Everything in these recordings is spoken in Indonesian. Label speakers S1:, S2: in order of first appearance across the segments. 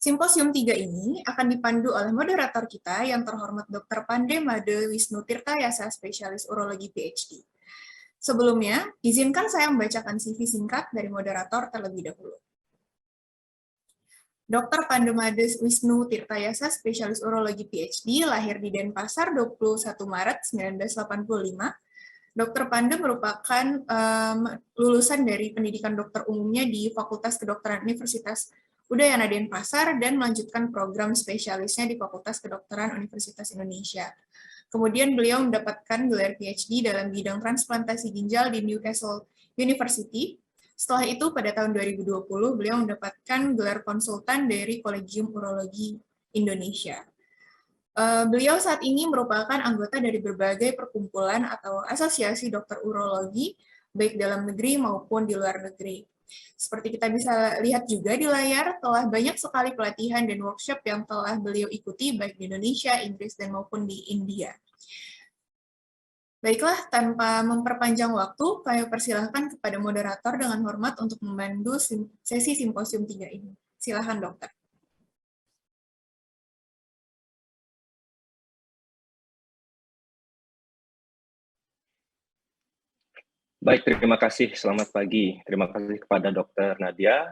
S1: Simposium 3 ini akan dipandu oleh moderator kita yang terhormat Dr. Pande Made Wisnu Tirtayasa, spesialis urologi PhD. Sebelumnya, izinkan saya membacakan CV singkat dari moderator terlebih dahulu. Dr. Pande Made Wisnu Tirtayasa, spesialis urologi PhD, lahir di Denpasar 21 Maret 1985. Dr. Pande merupakan lulusan dari pendidikan dokter umumnya di Fakultas Kedokteran Universitas Udayana Denpasar dan melanjutkan program spesialisnya di Fakultas Kedokteran Universitas Indonesia. Kemudian beliau mendapatkan gelar PhD dalam bidang transplantasi ginjal di Newcastle University. Setelah itu, pada tahun 2020, beliau mendapatkan gelar konsultan dari Kolegium Urologi Indonesia. Beliau saat ini merupakan anggota dari berbagai perkumpulan atau asosiasi dokter urologi, baik dalam negeri maupun di luar negeri. Seperti kita bisa lihat juga di layar, telah banyak sekali pelatihan dan workshop yang telah beliau ikuti, baik di Indonesia, Inggris, dan maupun di India. Baiklah, tanpa memperpanjang waktu, kami persilahkan kepada moderator dengan hormat untuk memandu sesi Simposium 3 ini. Silakan, dokter.
S2: Baik, terima kasih. Selamat pagi. Terima kasih kepada Dr. Nadia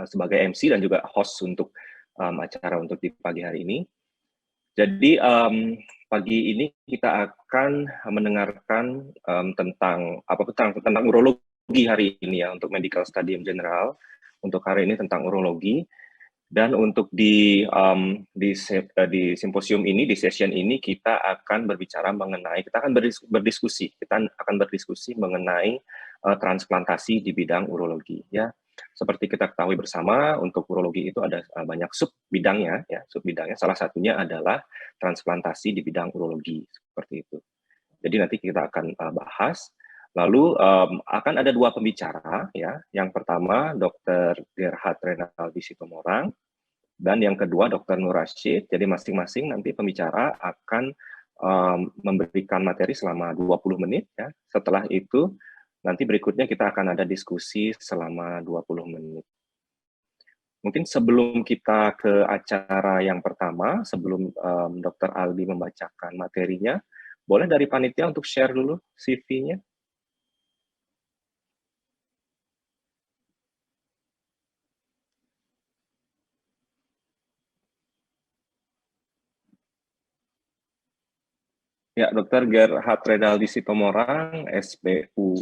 S2: sebagai MC dan juga host untuk acara untuk di pagi hari ini. Jadi pagi ini kita akan mendengarkan tentang urologi hari ini ya, untuk Medical Study General. Untuk hari ini tentang urologi. Dan untuk di simposium ini, di session ini, kita akan berbicara mengenai, kita akan berdiskusi mengenai transplantasi di bidang urologi. Ya, seperti kita ketahui bersama, untuk urologi itu ada banyak sub bidangnya. Salah satunya adalah transplantasi di bidang urologi, seperti itu. Jadi nanti kita akan bahas. Lalu akan ada dua pembicara, ya. Yang pertama Dr. Gerhard Renaldi Sitomorang dan yang kedua Dr. Nur Rashid. Jadi masing-masing nanti pembicara akan memberikan materi selama 20 menit. Ya. Setelah itu nanti berikutnya kita akan ada diskusi selama 20 menit. Mungkin sebelum kita ke acara yang pertama, sebelum Dr. Aldi membacakan materinya, boleh dari panitia untuk share dulu CV-nya. Ya, Dr. Gerhard Renaldi Sitomorang, SPU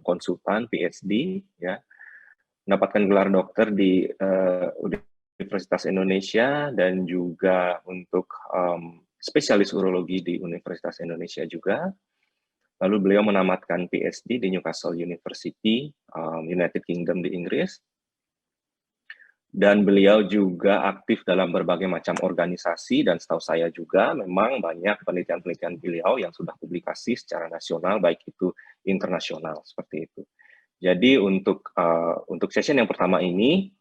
S2: konsultan PhD, ya, mendapatkan gelar dokter di Universitas Indonesia dan juga untuk spesialis urologi di Universitas Indonesia juga. Lalu beliau menamatkan PhD di Newcastle University, United Kingdom di Inggris. Dan beliau juga aktif dalam berbagai macam organisasi, dan setahu saya juga memang banyak penelitian-penelitian beliau yang sudah publikasi secara nasional, baik itu internasional, seperti itu. Jadi untuk session yang pertama ini,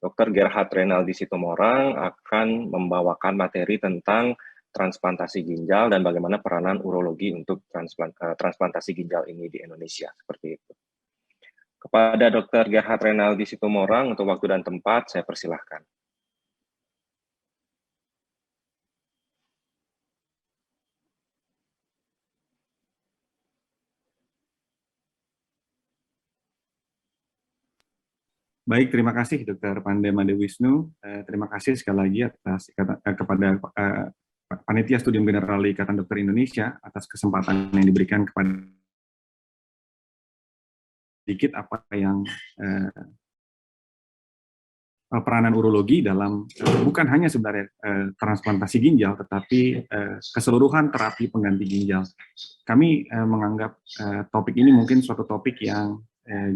S2: Dr. Gerhard Renaldi Sitomorang akan membawakan materi tentang transplantasi ginjal dan bagaimana peranan urologi untuk transplantasi ginjal ini di Indonesia, seperti itu. Kepada Dr. Gerhard Renaldi Sitomorang untuk waktu dan tempat, saya persilahkan.
S3: Baik, terima kasih Dr. Pande Made Wisnu. Terima kasih sekali lagi atas kepada Panitia Studium General Ikatan Dokter Indonesia atas kesempatan yang diberikan kepada sedikit apa yang peranan urologi dalam bukan hanya sebenarnya transplantasi ginjal, tetapi keseluruhan terapi pengganti ginjal. Kami menganggap topik ini mungkin suatu topik yang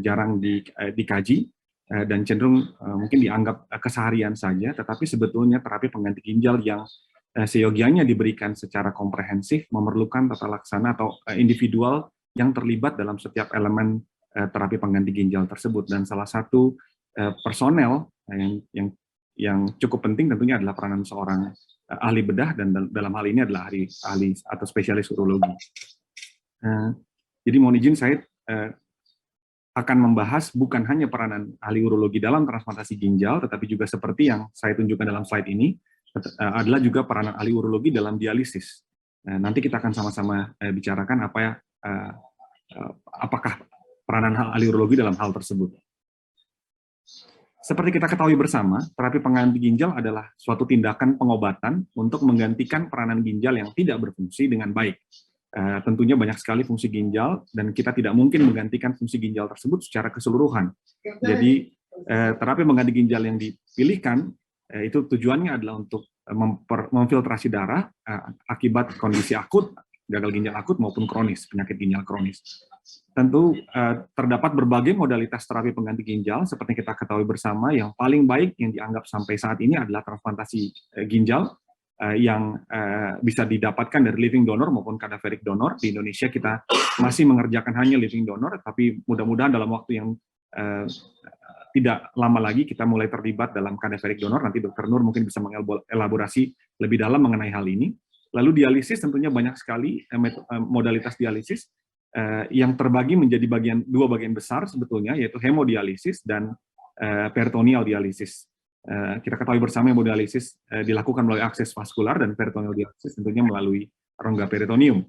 S3: jarang dikaji dan cenderung mungkin dianggap keseharian saja, tetapi sebetulnya terapi pengganti ginjal yang seyogianya diberikan secara komprehensif memerlukan tata laksana atau individual yang terlibat dalam setiap elemen terapi pengganti ginjal tersebut. Dan salah satu personel yang cukup penting tentunya adalah peranan seorang ahli bedah, dan dalam hal ini adalah ahli atau spesialis urologi. Jadi mohon izin saya akan membahas bukan hanya peranan ahli urologi dalam transplantasi ginjal, tetapi juga seperti yang saya tunjukkan dalam slide ini, adalah juga peranan ahli urologi dalam dialisis. Nanti kita akan sama-sama bicarakan apakah peranan ahli urologi dalam hal tersebut. Seperti kita ketahui bersama, terapi pengganti ginjal adalah suatu tindakan pengobatan untuk menggantikan peranan ginjal yang tidak berfungsi dengan baik. Tentunya banyak sekali fungsi ginjal, dan kita tidak mungkin menggantikan fungsi ginjal tersebut secara keseluruhan. Jadi, terapi pengganti ginjal yang dipilihkan, itu tujuannya adalah untuk memfiltrasi darah akibat kondisi akut, gagal ginjal akut maupun kronis, penyakit ginjal kronis. Tentu terdapat berbagai modalitas terapi pengganti ginjal, seperti kita ketahui bersama, yang paling baik yang dianggap sampai saat ini adalah transplantasi ginjal, yang bisa didapatkan dari living donor maupun cadaveric donor. Di Indonesia kita masih mengerjakan hanya living donor, tapi mudah-mudahan dalam waktu yang tidak lama lagi kita mulai terlibat dalam cadaveric donor. Nanti Dr. Nur mungkin bisa mengelaborasi lebih dalam mengenai hal ini. Lalu dialisis, tentunya banyak sekali modalitas dialisis yang terbagi menjadi dua bagian besar sebetulnya, yaitu hemodialisis dan peritoneal dialisis. Kita ketahui bersama hemodialisis dilakukan melalui akses vaskular, dan peritoneal dialisis tentunya melalui rongga peritoneum.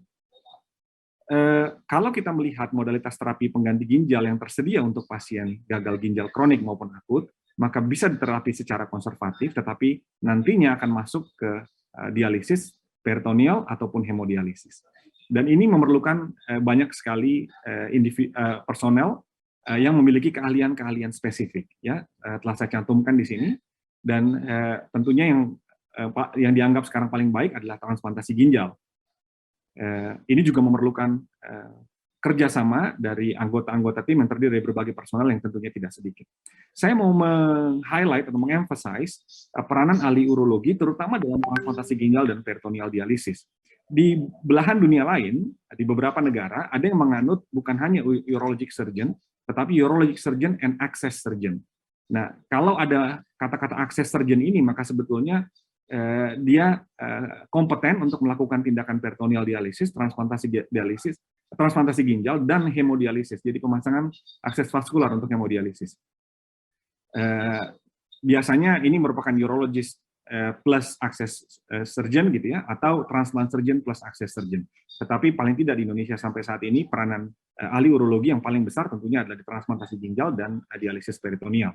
S3: Kalau kita melihat modalitas terapi pengganti ginjal yang tersedia untuk pasien gagal ginjal kronik maupun akut, maka bisa diterapi secara konservatif, tetapi nantinya akan masuk ke dialisis peritoneal ataupun hemodialisis. Dan ini memerlukan banyak sekali personel yang memiliki keahlian-keahlian spesifik, ya, telah saya cantumkan di sini. Dan tentunya yang dianggap sekarang paling baik adalah transplantasi ginjal. Ini juga memerlukan kerjasama dari anggota-anggota tim yang terdiri dari berbagai personel yang tentunya tidak sedikit. Saya mau meng-highlight atau meng-emphasize peranan ahli urologi, terutama dalam transplantasi ginjal dan peritoneal dialisis. Di belahan dunia lain, di beberapa negara, ada yang menganut bukan hanya urologic surgeon, tetapi urologic surgeon and access surgeon. Nah, kalau ada kata-kata access surgeon ini, maka sebetulnya dia kompeten untuk melakukan tindakan peritoneal dialisis, transplantasi ginjal, dan hemodialisis. Jadi pemasangan akses vaskular untuk hemodialisis. Biasanya ini merupakan urologist plus access surgeon gitu ya, atau transplant surgeon plus access surgeon. Tetapi paling tidak di Indonesia sampai saat ini peranan ahli urologi yang paling besar tentunya adalah di transplantasi ginjal dan dialisis peritoneal.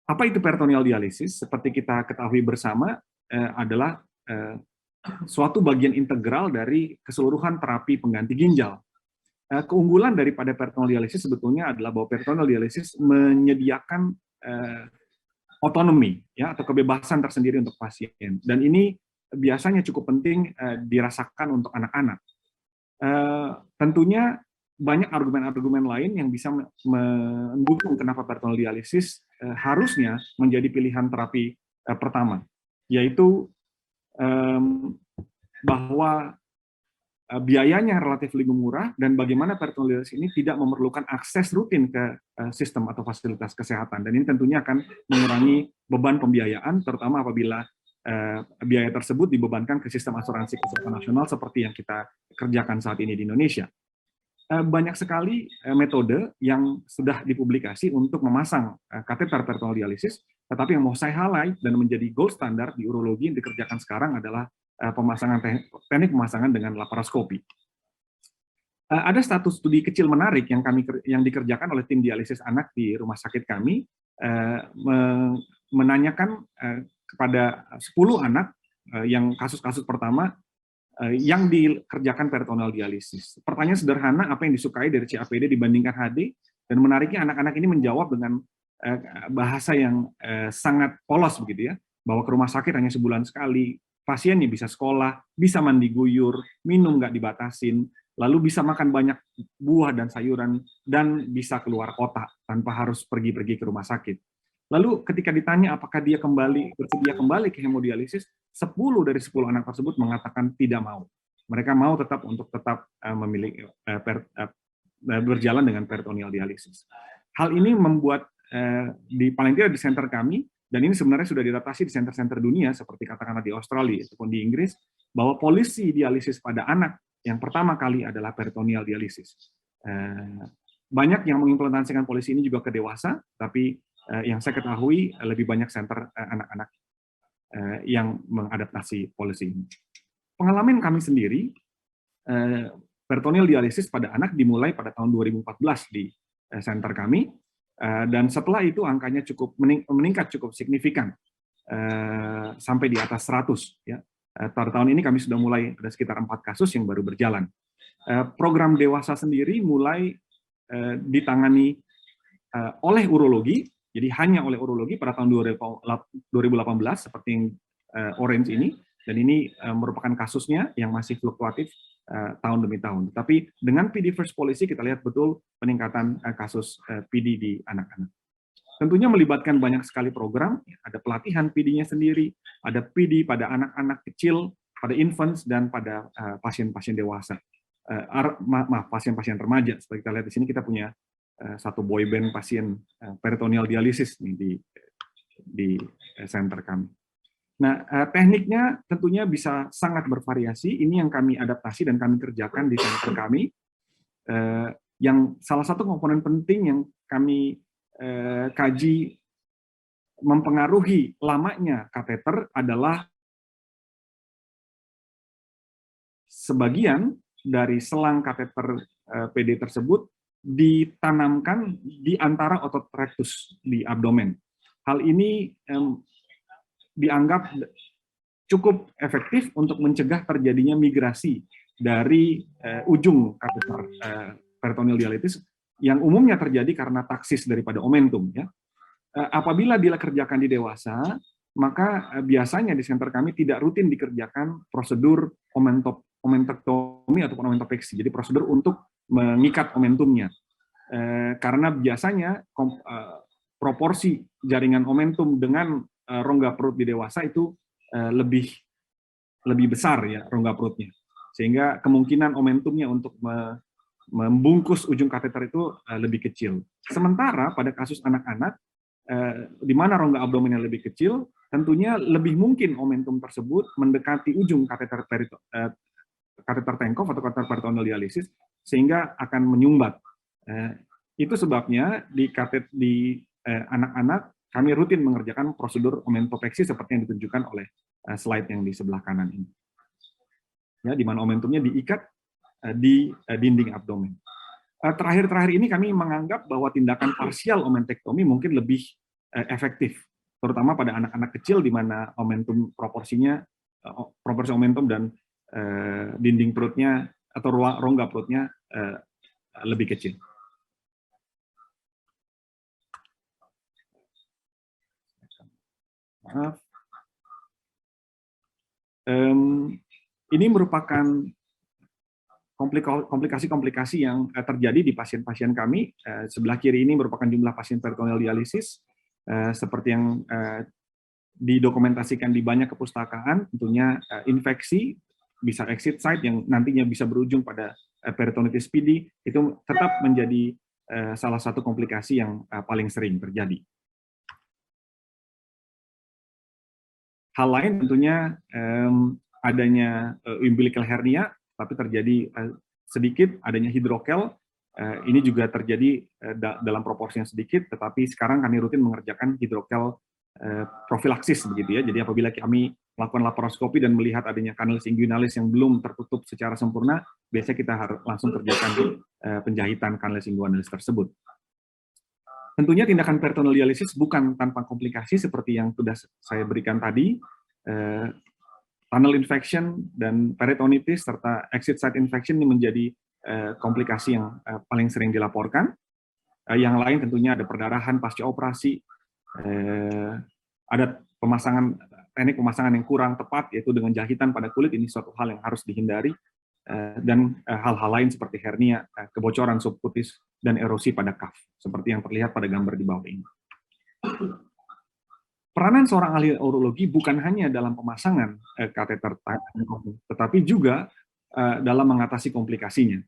S3: Apa itu peritoneal dialisis? Seperti kita ketahui bersama, adalah suatu bagian integral dari keseluruhan terapi pengganti ginjal. Keunggulan daripada peritoneal dialisis sebetulnya adalah bahwa peritoneal dialisis menyediakan otonomi, ya, atau kebebasan tersendiri untuk pasien. Dan ini biasanya cukup penting dirasakan untuk anak-anak. Tentunya banyak argumen-argumen lain yang bisa mendukung kenapa peritoneal dialisis harusnya menjadi pilihan terapi pertama, yaitu bahwa biayanya relatif lebih murah, dan bagaimana peritoneal dialisis ini tidak memerlukan akses rutin ke sistem atau fasilitas kesehatan. Dan ini tentunya akan mengurangi beban pembiayaan, terutama apabila biaya tersebut dibebankan ke sistem asuransi kesehatan nasional seperti yang kita kerjakan saat ini di Indonesia. Banyak sekali metode yang sudah dipublikasi untuk memasang kateter peritoneal dialisis, tetapi yang mau saya highlight dan menjadi gold standar di urologi yang dikerjakan sekarang adalah teknik pemasangan dengan laparoskopi. Ada satu studi kecil menarik yang dikerjakan oleh tim dialisis anak di rumah sakit kami, menanyakan kepada 10 anak yang kasus-kasus pertama yang dikerjakan peritoneal dialisis. Pertanyaan sederhana, apa yang disukai dari CAPD dibandingkan HD, dan menariknya anak-anak ini menjawab dengan bahasa yang sangat polos begitu ya, bahwa ke rumah sakit hanya sebulan sekali, pasiennya bisa sekolah, bisa mandi guyur, minum nggak dibatasin, lalu bisa makan banyak buah dan sayuran, dan bisa keluar kota tanpa harus pergi-pergi ke rumah sakit. Lalu ketika ditanya apakah dia bersedia kembali ke hemodialisis, 10 dari 10 anak tersebut mengatakan tidak mau. Mereka mau tetap memilih berjalan dengan peritoneal dialisis. Hal ini membuat paling tidak di center kami, dan ini sebenarnya sudah diadaptasi di center-center dunia seperti katakanlah di Australia ataupun di Inggris, bahwa polisi dialisis pada anak yang pertama kali adalah peritoneal dialisis. banyak yang mengimplementasikan polisi ini juga ke dewasa, tapi yang saya ketahui lebih banyak center anak-anak yang mengadaptasi polisi ini. Pengalaman kami sendiri, peritoneal dialisis pada anak dimulai pada tahun 2014 di center kami, dan setelah itu angkanya cukup meningkat cukup signifikan sampai di atas 100. Ya. Pada tahun ini kami sudah mulai ada sekitar 4 kasus yang baru berjalan. Program dewasa sendiri mulai ditangani oleh urologi, jadi hanya oleh urologi pada tahun 2018 seperti yang orange ini, dan ini merupakan kasusnya yang masih fluktuatif tahun demi tahun. Tapi dengan PD First Policy kita lihat betul peningkatan kasus PD di anak-anak. Tentunya melibatkan banyak sekali program, ada pelatihan PD-nya sendiri, ada PD pada anak-anak kecil, pada infants, dan pada pasien-pasien dewasa. Pasien-pasien remaja. Seperti kita lihat di sini, kita punya satu boyband pasien peritoneal dialisis nih di center kami. Nah, tekniknya tentunya bisa sangat bervariasi. Ini yang kami adaptasi dan kami kerjakan di center kami. Yang salah satu komponen penting yang kami kaji mempengaruhi lamanya kateter adalah sebagian dari selang kateter PD tersebut ditanamkan di antara otot rectus di abdomen. Hal ini dianggap cukup efektif untuk mencegah terjadinya migrasi dari ujung kateter peritoneal dialisis yang umumnya terjadi karena taksis daripada omentum. Ya. Apabila dikerjakan di dewasa, maka biasanya di center kami tidak rutin dikerjakan prosedur omentektomi ataupun omentopeksi, jadi prosedur untuk mengikat omentumnya. Karena biasanya proporsi jaringan omentum dengan rongga perut di dewasa itu lebih besar ya rongga perutnya, sehingga kemungkinan omentumnya untuk membungkus ujung kateter itu lebih kecil. Sementara pada kasus anak-anak, di mana rongga abdomennya lebih kecil, tentunya lebih mungkin omentum tersebut mendekati ujung kateter tengkof atau kateter peritoneal dialisis, sehingga akan menyumbat. Itu sebabnya di anak-anak kami rutin mengerjakan prosedur omentopeksi seperti yang ditunjukkan oleh slide yang di sebelah kanan ini. Ya, di mana omentumnya diikat di dinding abdomen. Terakhir ini kami menganggap bahwa tindakan parsial omentektomi mungkin lebih efektif, terutama pada anak-anak kecil di mana omentum proporsi omentum dan dinding perutnya atau rongga perutnya lebih kecil. Maaf. Ini merupakan komplikasi-komplikasi yang terjadi di pasien-pasien kami. Sebelah kiri ini merupakan jumlah pasien peritoneal dialisis, seperti yang didokumentasikan di banyak kepustakaan, tentunya infeksi, bisa exit site yang nantinya bisa berujung pada peritonitis PD, itu tetap menjadi salah satu komplikasi yang paling sering terjadi. Hal lain tentunya adanya umbilical hernia, tapi terjadi sedikit adanya hidrokel, ini juga terjadi dalam proporsi yang sedikit, tetapi sekarang kami rutin mengerjakan hidrokel profilaksis begitu ya. Jadi apabila kami melakukan laparoskopi dan melihat adanya kanal inguinalis yang belum tertutup secara sempurna, biasanya kita harus langsung kerjakan penjahitan kanal inguinalis tersebut. Tentunya tindakan peritoneal dialisis bukan tanpa komplikasi seperti yang sudah saya berikan tadi. Tunnel infection dan peritonitis serta exit site infection ini menjadi komplikasi yang paling sering dilaporkan. Yang lain tentunya ada perdarahan pasca operasi, ada teknik pemasangan yang kurang tepat, yaitu dengan jahitan pada kulit, ini suatu hal yang harus dihindari, dan hal-hal lain seperti hernia, kebocoran subkutis, dan erosi pada kaf, seperti yang terlihat pada gambar di bawah ini. Peranan seorang ahli urologi bukan hanya dalam pemasangan kateter, tetapi juga dalam mengatasi komplikasinya.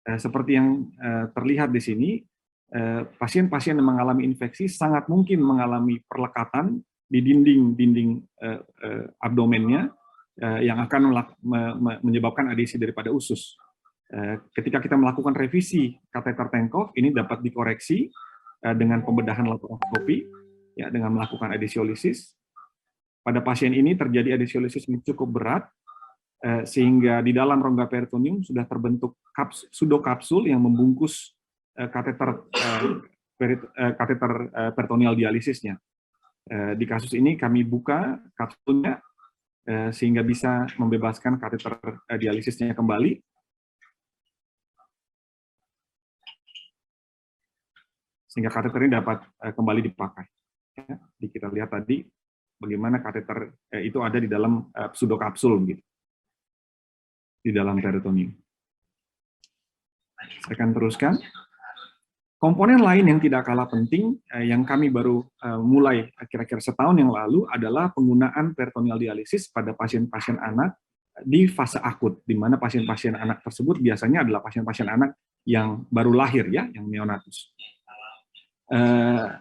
S3: Seperti yang terlihat di sini, pasien-pasien yang mengalami infeksi sangat mungkin mengalami perlekatan di dinding abdomennya yang akan menyebabkan adesi daripada usus. Ketika kita melakukan revisi kateter Tenkov, ini dapat dikoreksi dengan pembedahan laparoskopi, ya, dengan melakukan adesiolisis. Pada pasien ini terjadi adesiolisis yang cukup berat, sehingga di dalam rongga peritoneum sudah terbentuk pseudokapsul yang membungkus kateter peritoneal dialisisnya. Di kasus ini kami buka kapsulnya sehingga bisa membebaskan kateter dialisisnya kembali. Sehingga kateter ini dapat kembali dipakai. Ya, kita lihat tadi bagaimana kateter itu ada di dalam pseudokapsul gitu, di dalam peritoneum. Saya akan teruskan. Komponen lain yang tidak kalah penting, yang kami baru mulai kira-kira setahun yang lalu, adalah penggunaan peritoneal dialisis pada pasien-pasien anak di fase akut, di mana pasien-pasien anak tersebut biasanya adalah pasien-pasien anak yang baru lahir, ya, yang neonatus.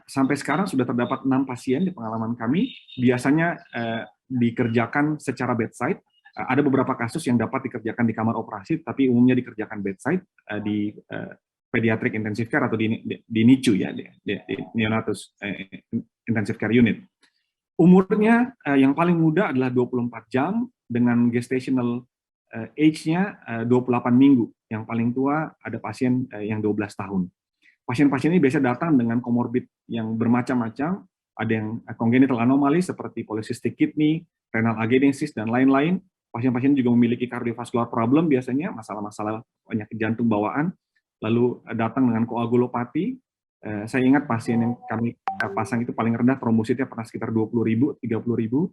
S3: Sampai sekarang sudah terdapat 6 pasien di pengalaman kami, biasanya dikerjakan secara bedside. Ada beberapa kasus yang dapat dikerjakan di kamar operasi, tapi umumnya dikerjakan bedside di pediatric intensive care atau di NICU, ya, di neonatus intensive care unit. Umurnya yang paling muda adalah 24 jam dengan gestational age-nya 28 minggu. Yang paling tua ada pasien yang 12 tahun. Pasien-pasien ini biasa datang dengan komorbid yang bermacam-macam, ada yang congenital anomaly seperti polycystic kidney, renal agenesis, dan lain-lain. Pasien-pasien juga memiliki cardiovascular problem biasanya, masalah-masalah penyakit jantung bawaan, lalu datang dengan koagulopati. Saya ingat pasien yang kami pasang itu paling rendah trombositnya pernah sekitar 20.000, 30.000.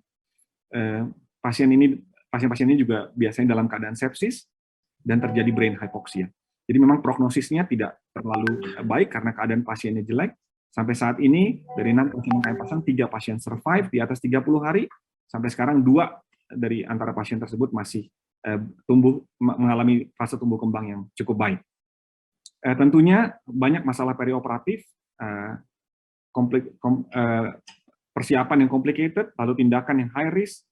S3: Pasien-pasien ini juga biasanya dalam keadaan sepsis dan terjadi brain hypoxia. Jadi memang prognosisnya tidak terlalu baik karena keadaan pasiennya jelek. Sampai saat ini, dari 6 pasien yang kami pasang, 3 pasien survive di atas 30 hari. Sampai sekarang 2 dari antara pasien tersebut masih mengalami fase tumbuh kembang yang cukup baik. Tentunya banyak masalah perioperatif, persiapan yang complicated, lalu tindakan yang high risk,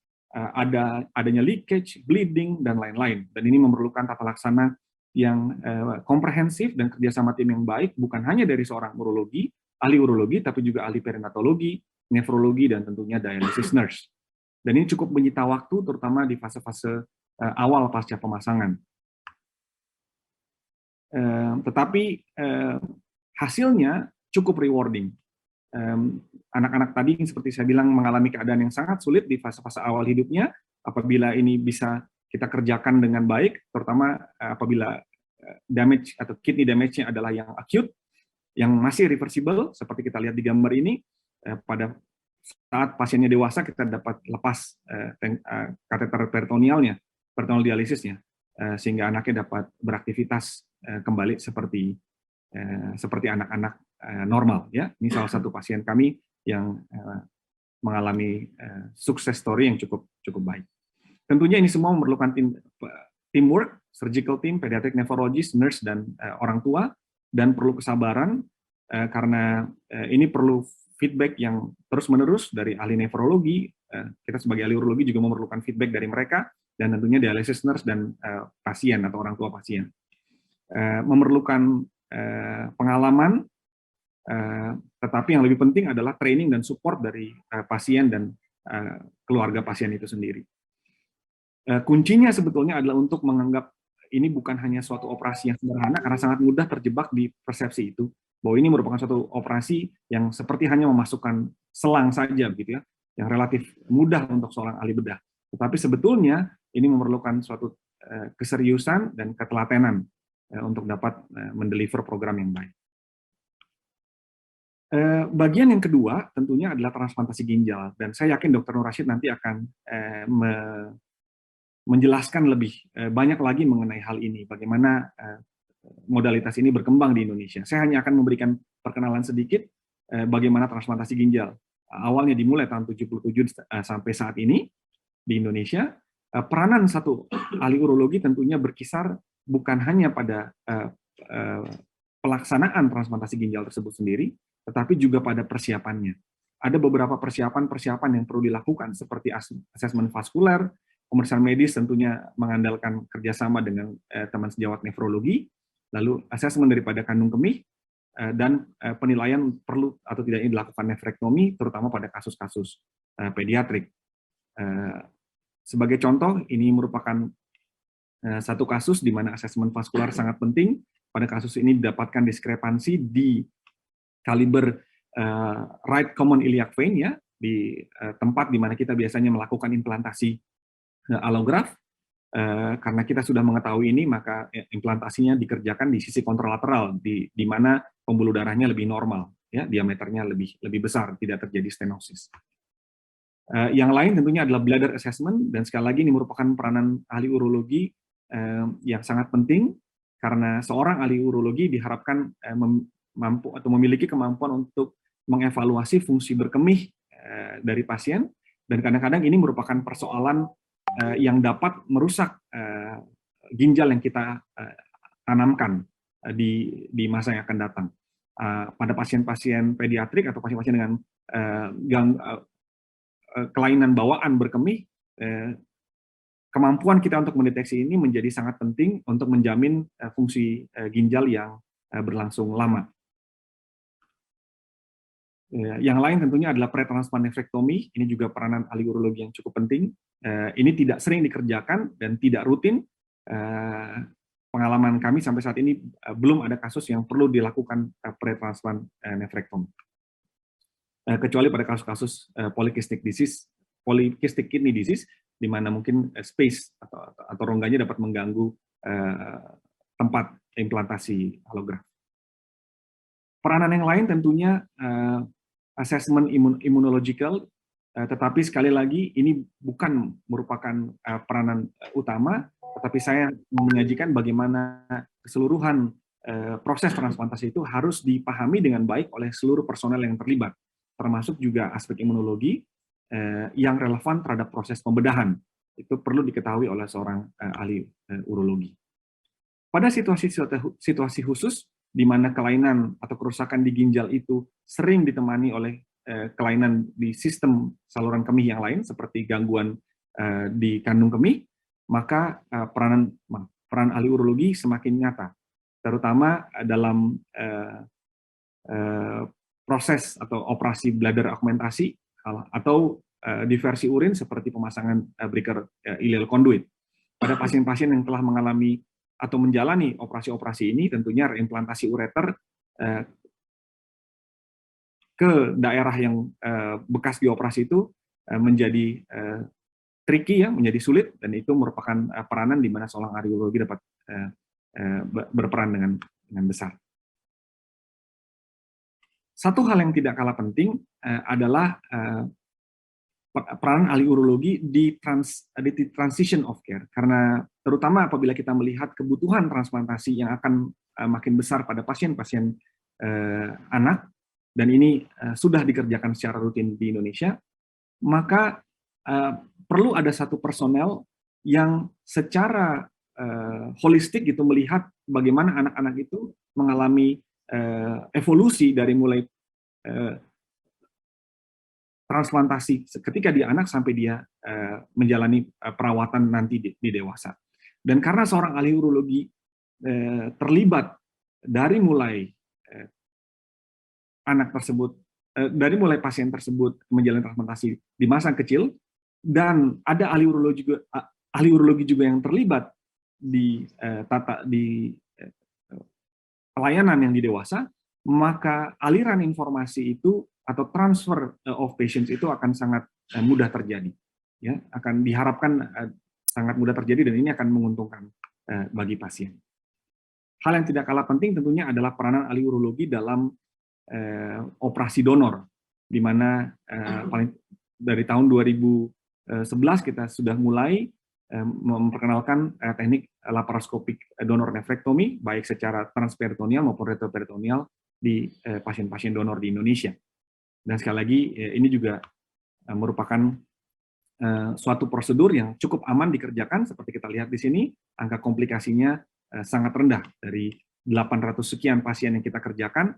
S3: adanya leakage, bleeding, dan lain-lain. Dan ini memerlukan tata laksana yang komprehensif dan kerjasama tim yang baik, bukan hanya dari seorang ahli urologi, tapi juga ahli perinatologi, nefrologi, dan tentunya dialysis nurse. Dan ini cukup menyita waktu, terutama di fase-fase awal pasca pemasangan. Tetapi hasilnya cukup rewarding. Anak-anak tadi seperti saya bilang mengalami keadaan yang sangat sulit di fase-fase awal hidupnya. Apabila ini bisa kita kerjakan dengan baik, terutama apabila damage atau kidney damage-nya adalah yang acute, yang masih reversible, seperti kita lihat di gambar ini, pada saat pasiennya dewasa kita dapat lepas kateter peritonealnya, peritoneal dialisisnya, sehingga anaknya dapat beraktivitas kembali seperti anak-anak normal, ya. Ini salah satu pasien kami yang mengalami sukses story yang cukup baik. Tentunya ini semua memerlukan teamwork, surgical team, pediatric nephrologist, nurse, dan orang tua, dan perlu kesabaran karena ini perlu feedback yang terus-menerus dari ahli nefrologi. Kita sebagai ahli urologi juga memerlukan feedback dari mereka, dan tentunya dialysis nurse dan pasien atau orang tua pasien. Memerlukan pengalaman, tetapi yang lebih penting adalah training dan support dari pasien dan keluarga pasien itu sendiri. Kuncinya sebetulnya adalah untuk menganggap ini bukan hanya suatu operasi yang sederhana, karena sangat mudah terjebak di persepsi itu, bahwa ini merupakan suatu operasi yang seperti hanya memasukkan selang saja, gitu ya, yang relatif mudah untuk seorang ahli bedah. Tetapi sebetulnya ini memerlukan suatu keseriusan dan ketelatenan untuk dapat mendeliver program yang baik. Bagian yang kedua tentunya adalah transplantasi ginjal, dan saya yakin Dr. Nur Rasyid nanti akan menjelaskan lebih banyak lagi mengenai hal ini, bagaimana modalitas ini berkembang di Indonesia. Saya hanya akan memberikan perkenalan sedikit bagaimana transplantasi ginjal. Awalnya dimulai tahun 77 sampai saat ini di Indonesia. Peranan satu ahli urologi tentunya berkisar bukan hanya pada pelaksanaan transplantasi ginjal tersebut sendiri, tetapi juga pada persiapannya. Ada beberapa persiapan yang perlu dilakukan, seperti asesmen vaskuler, Pemeriksaan medis tentunya mengandalkan kerjasama dengan teman sejawat nefrologi, lalu asesmen daripada kandung kemih, dan penilaian perlu atau tidaknya dilakukan nefrektomi, terutama pada kasus-kasus pediatrik. Sebagai contoh, ini merupakan satu kasus di mana asesmen vaskular sangat penting. Pada kasus ini didapatkan diskrepansi di kaliber right common iliac vein, ya, di tempat di mana kita biasanya melakukan implantasi alograf. Karena kita sudah mengetahui ini, maka implantasinya dikerjakan di sisi kontralateral, di mana pembuluh darahnya lebih normal, ya, diameternya lebih besar, tidak terjadi stenosis. Yang lain tentunya adalah bladder assessment, dan sekali lagi ini merupakan peranan ahli urologi yang sangat penting, karena seorang ahli urologi diharapkan mampu atau memiliki kemampuan untuk mengevaluasi fungsi berkemih dari pasien, dan kadang-kadang ini merupakan persoalan yang dapat merusak ginjal yang kita tanamkan di masa yang akan datang. Pada pasien-pasien pediatrik atau pasien-pasien dengan kelainan bawaan berkemih, kemampuan kita untuk mendeteksi ini menjadi sangat penting untuk menjamin fungsi ginjal yang berlangsung lama. Yang lain tentunya adalah pretransplant nefrektomi. Ini juga peranan ahli urologi yang cukup penting. Ini tidak sering dikerjakan dan tidak rutin. Pengalaman kami sampai saat ini belum ada kasus yang perlu dilakukan pretransplant nefrektomi. Kecuali pada kasus-kasus polycystic kidney disease, di mana mungkin space atau rongganya dapat mengganggu tempat implantasi alograf. Peranan yang lain tentunya assessment immunological, tetapi sekali lagi ini bukan merupakan peranan utama, tetapi saya menyajikan bagaimana keseluruhan proses transplantasi itu harus dipahami dengan baik oleh seluruh personel yang terlibat, termasuk juga aspek imunologi yang relevan terhadap proses pembedahan. Itu perlu diketahui oleh seorang ahli urologi. Pada situasi khusus, di mana kelainan atau kerusakan di ginjal itu sering ditemani oleh kelainan di sistem saluran kemih yang lain, seperti gangguan di kandung kemih, maka peran ahli urologi semakin nyata, terutama dalam proses atau operasi bladder augmentasi atau diversi urin seperti pemasangan breaker ileal conduit. Pada pasien-pasien yang telah mengalami atau menjalani operasi-operasi ini, tentunya reimplantasi ureter ke daerah yang bekas dioperasi itu menjadi tricky, ya, menjadi sulit, dan itu merupakan peranan di mana seorang ahli urologi dapat berperan dengan besar. Satu hal yang tidak kalah penting adalah peran ahli urologi di transition of care, karena terutama apabila kita melihat kebutuhan transplantasi yang akan makin besar pada pasien-pasien anak, dan ini sudah dikerjakan secara rutin di Indonesia, maka perlu ada satu personel yang secara holistik gitu melihat bagaimana anak-anak itu mengalami evolusi dari mulai transplantasi ketika dia anak sampai dia menjalani perawatan nanti di dewasa. Dan karena seorang ahli urologi terlibat dari mulai anak tersebut, dari mulai pasien tersebut menjalani transplantasi di masa kecil, dan ada ahli urologi juga yang terlibat di pelayanan yang di dewasa, maka aliran informasi itu atau transfer of patients itu akan sangat mudah terjadi, ya, akan diharapkan sangat mudah terjadi, dan ini akan menguntungkan bagi pasien. Hal yang tidak kalah penting tentunya adalah peranan ahli urologi dalam operasi donor, di mana dari tahun 2011 kita sudah mulai memperkenalkan teknik laparoskopik donor nefrektomi, baik secara transperitoneal maupun retroperitoneal di pasien-pasien donor di Indonesia. Dan sekali lagi, ini juga merupakan suatu prosedur yang cukup aman dikerjakan. Seperti kita lihat di sini, angka komplikasinya sangat rendah. Dari 800 sekian pasien yang kita kerjakan,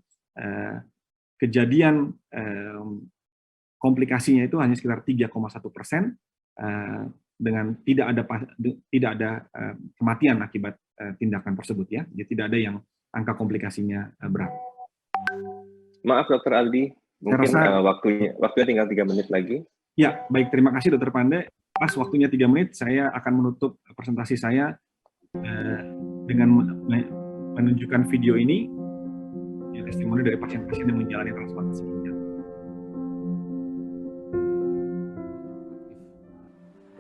S3: kejadian komplikasinya itu hanya sekitar 3,1%, dengan tidak ada kematian akibat tindakan tersebut ya. Jadi tidak ada yang angka komplikasinya berat.
S2: Maaf Dr. Aldi, mungkin waktunya tinggal 3 menit lagi.
S3: Ya, baik, terima kasih Dr. Pande. Pas waktunya 3 menit, saya akan menutup presentasi saya dengan menunjukkan video ini, ya, testimoni dari pasien-pasien yang menjalani transplantasi ginjal.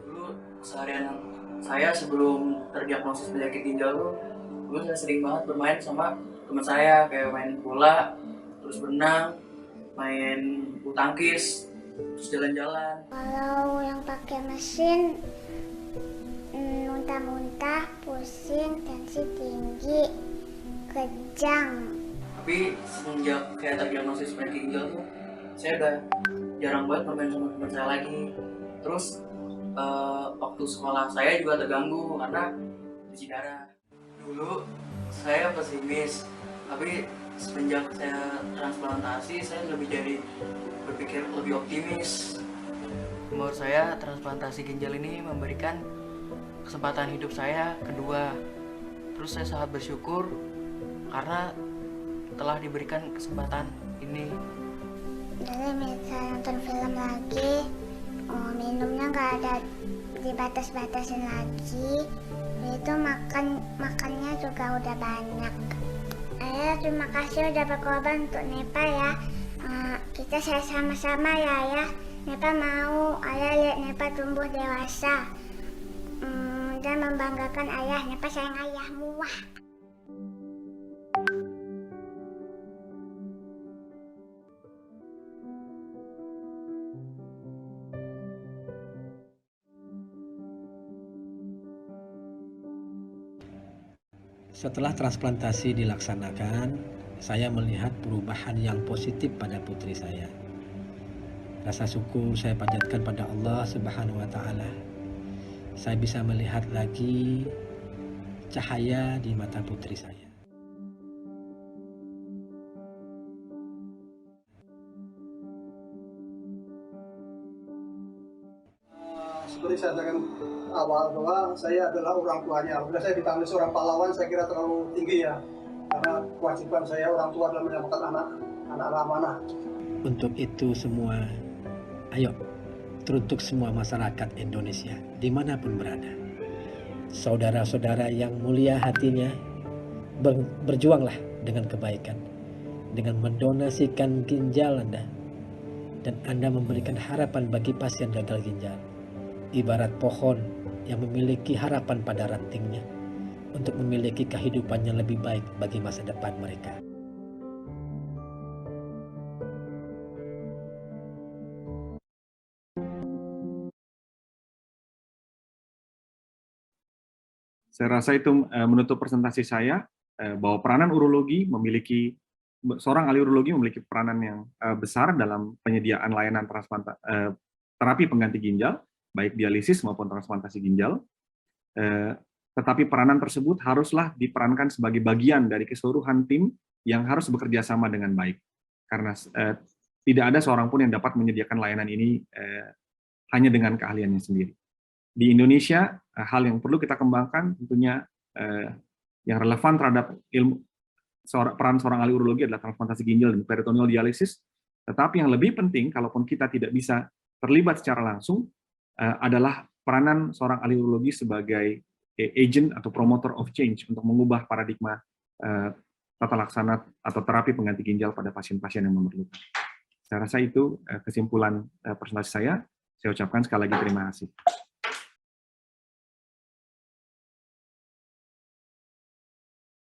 S4: Dulu seharian saya sebelum terdiagnosis penyakit ginjal dulu saya sering banget bermain sama teman saya, kayak main bola, terus berenang, main bulu tangkis, terus jalan-jalan.
S5: Kalau yang pakai mesin, muntah-muntah, pusing, tensi tinggi, kejang.
S4: Tapi semenjak kayak terdiagnosis penyakit ginjal tuh, saya udah jarang banget bermain sama teman saya lagi. Terus waktu sekolah saya juga terganggu karena cuci darah. Dulu saya pesimis, tapi semenjak saya transplantasi, saya berpikir lebih optimis. Menurut saya, transplantasi ginjal ini memberikan kesempatan hidup saya kedua. Terus saya sangat bersyukur karena telah diberikan kesempatan ini.
S5: Jadi misalnya nonton film lagi, minumnya nggak ada dibatas-batasin lagi. Itu makannya juga udah banyak. Terima kasih udah berkorban untuk Nepa ya. Kita sama-sama ya. Nepa mau ayah lihat Nepa tumbuh dewasa dan membanggakan ayah. Nepa sayang ayahmu. Wah.
S6: Setelah transplantasi dilaksanakan, saya melihat perubahan yang positif pada putri saya. Rasa syukur saya panjatkan pada Allah Subhanahu wa Ta'ala. Saya bisa melihat lagi cahaya di mata putri saya.
S7: Seperti saya katakan awal bahwa saya adalah orang tuanya. Apabila saya ditangani seorang pahlawan, saya kira terlalu tinggi ya. Karena kewajiban saya orang tua adalah menyelamatkan anak amanah.
S6: Untuk itu semua, ayo, teruntuk semua masyarakat Indonesia, dimanapun berada. Saudara-saudara yang mulia hatinya, berjuanglah dengan kebaikan, dengan mendonasikan ginjal Anda, dan Anda memberikan harapan bagi pasien gagal ginjal. Ibarat pohon yang memiliki harapan pada rantingnya untuk memiliki kehidupan yang lebih baik bagi masa depan mereka.
S3: Saya rasa itu menutup presentasi saya, bahwa peranan urologi seorang ahli urologi memiliki peranan yang besar dalam penyediaan layanan terapi pengganti ginjal, baik dialisis maupun transplantasi ginjal, tetapi peranan tersebut haruslah diperankan sebagai bagian dari keseluruhan tim yang harus bekerja sama dengan baik. Karena tidak ada seorang pun yang dapat menyediakan layanan ini hanya dengan keahliannya sendiri. Di Indonesia, hal yang perlu kita kembangkan tentunya yang relevan terhadap peran seorang ahli urologi adalah transplantasi ginjal dan peritoneal dialisis, tetapi yang lebih penting, kalaupun kita tidak bisa terlibat secara langsung, adalah peranan seorang ahli urologi sebagai agent atau promoter of change untuk mengubah paradigma tata laksana atau terapi pengganti ginjal pada pasien-pasien yang memerlukan. Saya rasa itu kesimpulan presentasi saya. Saya ucapkan sekali lagi terima kasih.